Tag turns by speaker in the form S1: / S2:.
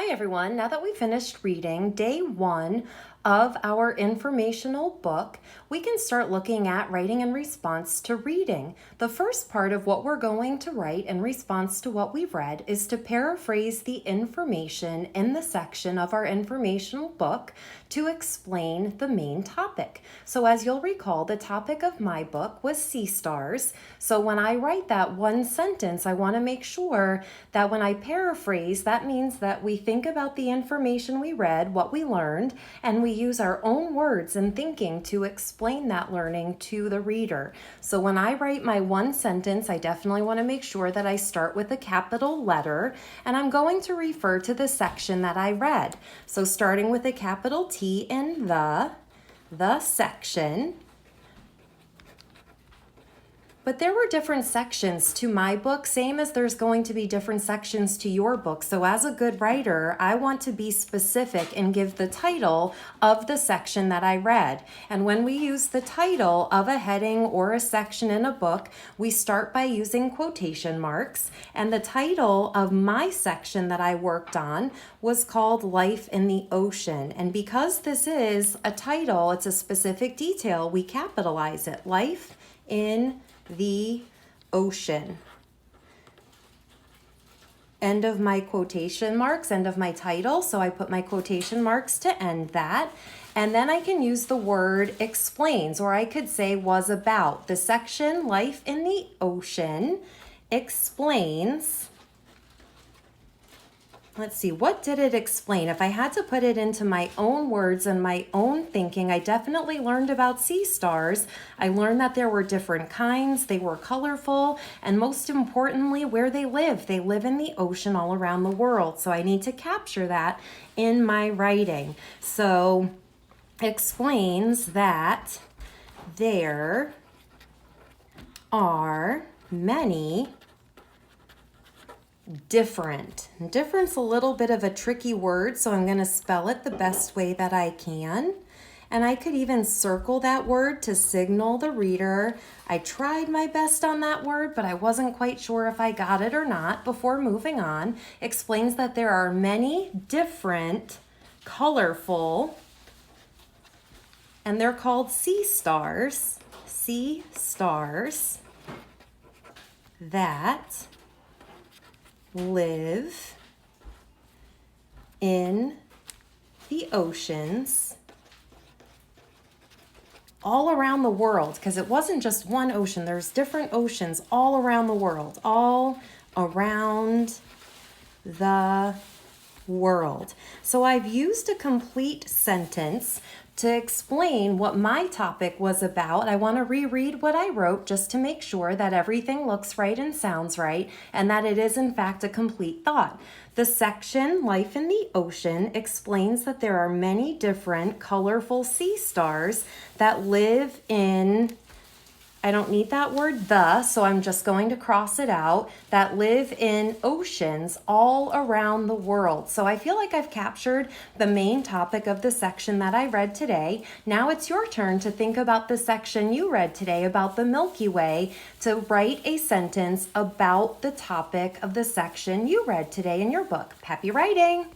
S1: Hi everyone, now that we finished reading day 1 of our informational book, we can start looking at writing in response to reading. The first part of what we're going to write in response to what we've read is to paraphrase the information in the section of our informational book to explain the main topic. So as you'll recall, the topic of my book was sea stars. So when I write that one sentence, I want to make sure that when I paraphrase, that means that we think about the information we read, what we learned, and we use our own words and thinking to explain that learning to the reader. So when I write my one sentence, I definitely want to make sure that I start with a capital letter, and I'm going to refer to the section that I read. So starting with a capital T in the section. But there were different sections to my book, same as there's going to be different sections to your book. So as a good writer, I want to be specific and give the title of the section that I read. And when we use the title of a heading or a section in a book, we start by using quotation marks. And the title of my section that I worked on was called Life in the Ocean. And because this is a title, it's a specific detail, we capitalize it. Life in the ocean. End of my quotation marks, end of my title. So I put my quotation marks to end that. And then I can use the word explains, or I could say was about. The section Life in the Ocean explains. Let's see, what did it explain? If I had to put it into my own words and my own thinking, I definitely learned about sea stars. I learned that there were different kinds, they were colorful, and most importantly, where they live. They live in the ocean all around the world. So I need to capture that in my writing. So explains that there are many different. Different's a little bit of a tricky word, so I'm going to spell it the best way that I can. And I could even circle that word to signal the reader. I tried my best on that word, but I wasn't quite sure if I got it or not. Before moving on, explains that there are many different, colorful, and they're called sea stars that live in the oceans all around the world, because it wasn't just one ocean. There's different oceans all around the world, all around the world. So I've used a complete sentence to explain what my topic was about. I want to reread what I wrote just to make sure that everything looks right and sounds right, and that it is in fact a complete thought. The section Life in the Ocean explains that there are many different colorful sea stars that live in, I don't need that word so I'm just going to cross it out, that live in oceans all around the world. So I feel like I've captured the main topic of the section that I read today. Now it's your turn to think about the section you read today about the Milky Way, to write a sentence about the topic of the section you read today in your book. Happy writing!